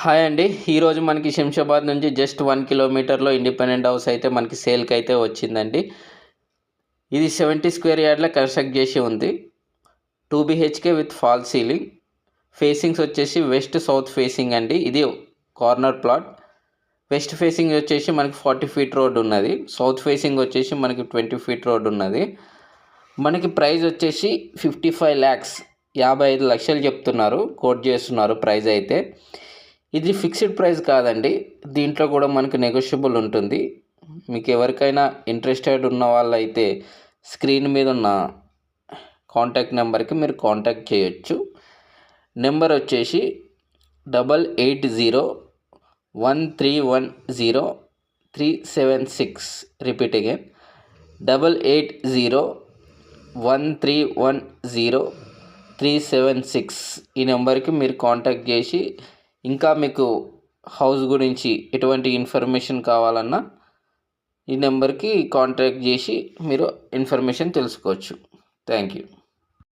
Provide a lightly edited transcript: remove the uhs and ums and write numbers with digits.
Hi అండి. ఈరోజు మనకి శంషాబాద్ నుంచి జస్ట్ 1 కిలోమీటర్లో ఇండిపెండెంట్ హౌస్ అయితే మనకి సేల్కి అయితే వచ్చిందండి. ఇది 70 స్క్వేర్ యార్డ్లో కన్స్ట్రక్ట్ చేసి ఉంది. 2 BHK with fall ceiling. Facings వచ్చేసి వెస్ట్ సౌత్ ఫేసింగ్ అండి. ఇది కార్నర్ ప్లాట్. వెస్ట్ ఫేసింగ్ వచ్చేసి మనకి 40 ఫీట్ రోడ్ ఉన్నది. సౌత్ ఫేసింగ్ వచ్చేసి మనకి 20 ఫీట్ రోడ్ ఉన్నది. మనకి ప్రైస్ వచ్చేసి 55 lakhs 55 లక్షలు చెప్తున్నారు, కోట్ చేస్తున్నారు ప్రైస్ అయితే. ఇది ఫిక్స్డ్ ప్రైస్ కాదండి, దీంట్లో కూడా మనకు నెగోషియబుల్ ఉంటుంది. మీకు ఎవరికైనా ఇంట్రెస్టెడ్ ఉన్న వాళ్ళైతే స్క్రీన్ మీద ఉన్న కాంటాక్ట్ నెంబర్కి మీరు కాంటాక్ట్ చేయొచ్చు. నెంబర్ వచ్చేసి 8801310376. Repeat again 8801310376. ఈ నెంబర్కి మీరు కాంటాక్ట్ చేసి ఇంకా మీకు హౌస్ గురించి ఎటువంటి ఇన్ఫర్మేషన్ కావాలన్నా ఈ నెంబర్కి కాంటాక్ట్ చేసి మీరు ఇన్ఫర్మేషన్ తెలుసుకోవచ్చు. Thank you.